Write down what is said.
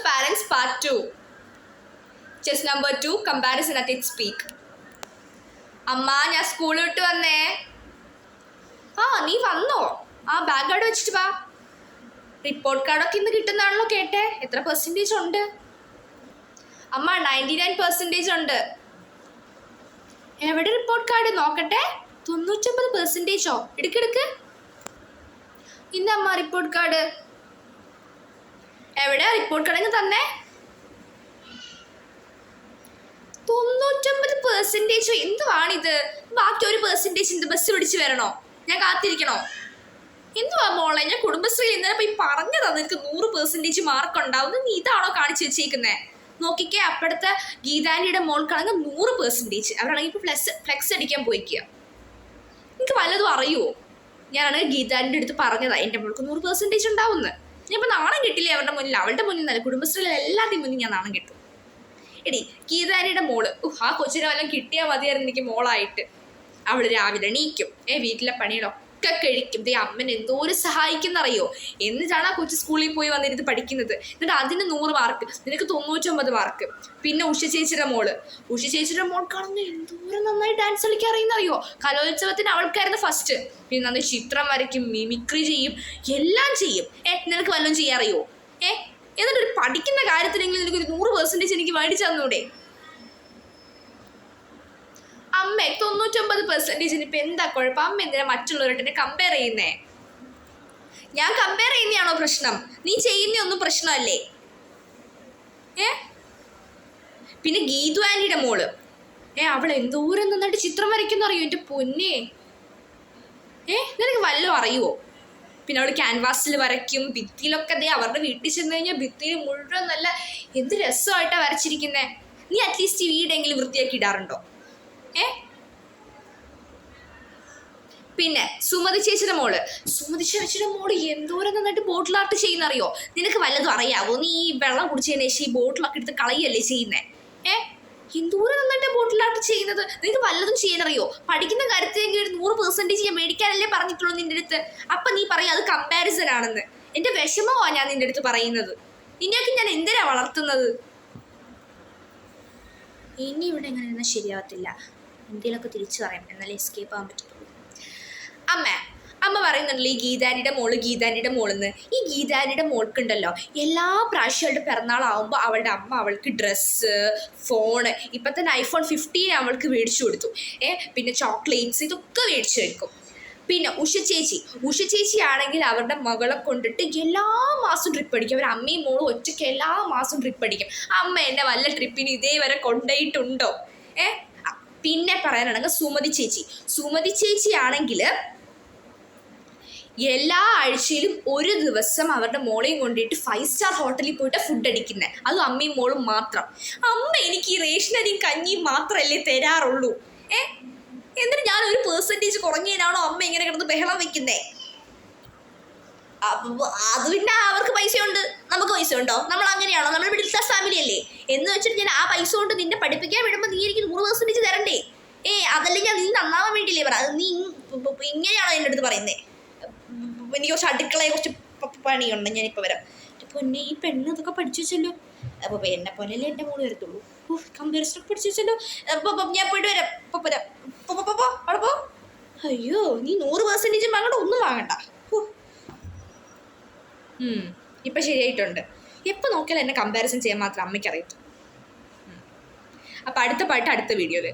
Parents Part 2. Chess number 2, Comparison at its peak. അമ്മ ഞാൻ സ്കൂളിൽ വിട്ട് വന്നേ. നീ വന്നോ? ബാഗ് അവിടെ വെച്ചിട്ട് വാ. റിപ്പോർട്ട് കാർഡൊക്കെ ഇന്ന് കിട്ടുന്നതാണല്ലോ കേട്ടെ. എത്ര പെർസെൻറ്റേജ് ഉണ്ട്? അമ്മ 99% ഉണ്ട്. എവിടെ റിപ്പോർട്ട് കാർഡ്? നോക്കട്ടെ. 99%. എടുക്കെടുക്ക്. ഇന്നമ്മ റിപ്പോർട്ട് കാർഡ്. എവിടെ റിപ്പോർട്ട് കാർഡ് തന്നെ? 99%. എന്തുവാണിത്? ബാക്കി 1% എന്ത് ബസ് പിടിച്ച് വരണോ? ഞാൻ കാത്തിരിക്കണോ? എന്തുവാ മോളെ, ഞാൻ കുടുംബശ്രീയിൽ ഇന്നലെ പോയി പറഞ്ഞതാ നിനക്ക് 100% മാർക്ക് ഉണ്ടാവും. നീ ഇതാണോ കാണിച്ചു വെച്ചേക്കുന്നേ? നോക്കിക്കേ, അപ്പോഴത്തെ ഗീതാനിയുടെ മോൾക്കാണെങ്കിൽ 100%. അവരാണെങ്കിൽ ഇപ്പോൾ ഫ്ലെക്സ് അടിക്കാൻ പോയിക്കുക. എനിക്ക് വല്ലതും അറിയുമോ? ഞാനാണെങ്കിൽ ഗീതാനിൻ്റെ അടുത്ത് പറഞ്ഞതാ എൻ്റെ മോൾക്ക് 100% ഉണ്ടാവുമെന്ന്. ഞാൻ ഇപ്പം നാണം കിട്ടില്ലേ അവരുടെ മുന്നിൽ? അവളുടെ മുന്നിൽ നല്ല കുടുംബശ്രീയിലെ എല്ലാത്തിനും മുന്നിൽ ഞാൻ നാണം കിട്ടും. എടി ഗീതാനിയുടെ മോള്, ആ കൊച്ചിനെ വല്ലതും കിട്ടിയാൽ മതിയായിരുന്നു എനിക്ക് മോളായിട്ട്. അവൾ രാവിലെ എണീക്കും, വീട്ടിലെ പണികളൊക്കെ കഴിക്കും. അമ്മനെ എന്തോരം സഹായിക്കുന്നറിയോ? എന്നിട്ടാണ് ആ കൊച്ചു സ്കൂളിൽ പോയി വന്നിരുന്ന് പഠിക്കുന്നത്. എന്നിട്ട് അതിന് 100 മാർക്ക്, നിനക്ക് 99 മാർക്ക്. പിന്നെ ഉഷ ചേച്ചിയുടെ മോൾക്കാണെങ്കിൽ എന്തോരം നന്നായി ഡാൻസ് കളിക്കാൻ അറിയുന്നറിയോ? കലോത്സവത്തിന് അവൾക്കായിരുന്നു ഫസ്റ്റ്. പിന്നെ നന്നായി ചിത്രം വരയ്ക്കും, മിമിക്രി ചെയ്യും, എല്ലാം ചെയ്യും. നിനക്ക് വല്ലതും ചെയ്യാൻ അറിയോ? എന്നിട്ടൊരു പഠിക്കുന്ന കാര്യത്തിലെങ്കിലും എനിക്കൊരു 100% എനിക്ക് മേടിച്ചു തന്നൂടെ? അമ്മ 99% ഇപ്പം എന്താ കുഴപ്പം? അമ്മ എന്തിനാ മറ്റുള്ളവരുടെ കമ്പയർ ചെയ്യുന്നേ? ഞാൻ കമ്പയർ ചെയ്യുന്നതാണോ പ്രശ്നം? നീ ചെയ്യുന്നൊന്നും പ്രശ്നമല്ലേ? പിന്നെ ഗീതു ആൻറ്റിയുടെ മോള്, അവൾ എന്തോരം നന്നായിട്ട് ചിത്രം വരയ്ക്കുന്നറിയോ എൻ്റെ പൊന്നെ? നിനക്ക് വല്ലതും അറിയുമോ? പിന്നെ അവൾ ക്യാൻവാസിൽ വരയ്ക്കും, ഭിത്തിയിലൊക്കെ. അവരുടെ വീട്ടിൽ ചെന്ന് കഴിഞ്ഞാൽ ഭിത്തിയിൽ മുഴുവൻ നല്ല എന്ത് രസമായിട്ടാണ് വരച്ചിരിക്കുന്നത്. നീ അറ്റ്ലീസ്റ്റ് വീടെങ്കിലും വൃത്തിയാക്കി ഇടാറുണ്ടോ? പിന്നെ സുമതി ചേച്ചിയുടെ മോള് എന്തോരം നന്നായിട്ട് ബോട്ടിൽ ആർട്ട് ചെയ്യുന്നറിയോ? നിനക്ക് വല്ലതും അറിയാവോ? നീ ഈ വെള്ളം കുടിച്ചതിന് ശേഷം ഈ ബോട്ടിലൊക്കെ എടുത്ത് കളയല്ലേ ചെയ്യുന്നേ? എന്തോരം നന്നായിട്ട് ബോട്ടിൽ ആർട്ട് ചെയ്യുന്നത്. നിനക്ക് വല്ലതും ചെയ്യാനറിയോ? പഠിക്കുന്ന കാര്യത്തിലെങ്കിൽ ഒരു 100% ഞാൻ മേടിക്കാനല്ലേ പറഞ്ഞിട്ടുള്ളൂ നിന്റെ അടുത്ത്. അപ്പം നീ പറയും അത് കമ്പാരിസൺ ആണെന്ന്. എൻ്റെ വിഷമമാണ് ഞാൻ നിന്റെ അടുത്ത് പറയുന്നത്. നിന്നെയൊക്കെ ഞാൻ എന്തിനാ വളർത്തുന്നത്? ഇനി ഇവിടെ എങ്ങനെ ഇരുന്നാൽ ശരിയാവത്തില്ല. എന്തെങ്കിലുമൊക്കെ തിരിച്ചു പറയാം, എന്നാലേ എസ്കേപ്പ് ആകാൻ പറ്റത്തുള്ളൂ. അമ്മ പറയുന്നുണ്ടല്ലോ ഈ ഗീതാനിയുടെ മോളെന്ന്. ഈ ഗീതാനിയുടെ മോൾക്കുണ്ടല്ലോ എല്ലാ പ്രാവശ്യമായിട്ട് പിറന്നാളാവുമ്പോൾ അവളുടെ അമ്മ അവൾക്ക് ഡ്രസ്സ്, ഫോണ്, ഇപ്പം തന്നെ iPhone 15 അവൾക്ക് മേടിച്ചു കൊടുത്തു. പിന്നെ ചോക്ലേറ്റ്സ്, ഇതൊക്കെ മേടിച്ചു വെക്കും. പിന്നെ ഉഷ ചേച്ചി ആണെങ്കിൽ അവരുടെ മകളെ കൊണ്ടിട്ട് എല്ലാ മാസവും ട്രിപ്പ് അടിക്കും. അവർ അമ്മയും മോളും ഒറ്റയ്ക്ക് എല്ലാ മാസവും ട്രിപ്പ് അടിക്കും. അമ്മ എന്നെ വല്ല ട്രിപ്പിന് ഇതേവരെ കൊണ്ടുപോയിട്ടുണ്ടോ? പിന്നെ പറയാനാണെങ്കിൽ സുമതി ചേച്ചി ആണെങ്കിൽ എല്ലാ ആഴ്ചയിലും ഒരു ദിവസം അവരുടെ മോളെയും കൊണ്ടിട്ട് 5 സ്റ്റാർ ഹോട്ടലിൽ പോയിട്ട് ഫുഡ് അടിക്കുന്നത്. അതും അമ്മയും മോളും മാത്രം. അമ്മ എനിക്ക് ഈ റേഷനരിയും കഞ്ഞിയും മാത്രമല്ലേ തരാറുള്ളൂ. എന്നിട്ട് ഞാൻ 1% കുറഞ്ഞതിനാണോ അമ്മ ഇങ്ങനെ കിടന്ന് ബഹളം വെക്കുന്നേ? അത് പിന്നെ അവർക്ക് പൈസയുണ്ട്, നമുക്ക് പൈസ ഉണ്ടോ? നമ്മൾ അങ്ങനെയാണോ? നമ്മൾ മിഡിൽ ക്ലാസ് ഫാമിലി അല്ലേ? എന്ന് വെച്ചിട്ട് ഞാൻ ആ പൈസ കൊണ്ട് നിന്നെ പഠിപ്പിക്കാൻ വിടുമ്പോൾ നീ എനിക്ക് 100% തരണ്ടേ? അതല്ലെങ്കിൽ നീ നന്നാവാൻ വേണ്ടിയില്ലേ പറ? നീ ഇങ്ങനെയാണോ എൻ്റെ അടുത്ത് പറയുന്നത്? എനിക്ക് കുറച്ച് അടുക്കളയെ കുറച്ച് പണിയുണ്ട്, ഞാനിപ്പോൾ വരാം. പൊന്നെ, ഈ പെണ്ണ് ഇതൊക്കെ പഠിച്ചു വെച്ചല്ലോ. അപ്പോൾ എന്നെ പോലെയല്ലേ എൻ്റെ മോള് വരത്തുള്ളൂ. കമ്പാരിസൺ പഠിച്ചു വെച്ചല്ലോ. ഞാൻ പോയിട്ട് വരാം. അവിടെ പോ. അയ്യോ, നീ 100% വാങ്ങണ്ട, ഒന്നും വാങ്ങണ്ട. ഇപ്പം ശരിയായിട്ടുണ്ട്. എപ്പോൾ നോക്കിയാലും എന്നെ കമ്പാരിസൺ ചെയ്യാൻ മാത്രം അമ്മയ്ക്ക് അറിയത്തു. അപ്പം അടുത്ത പാട്ട് അടുത്ത വീഡിയോയിൽ.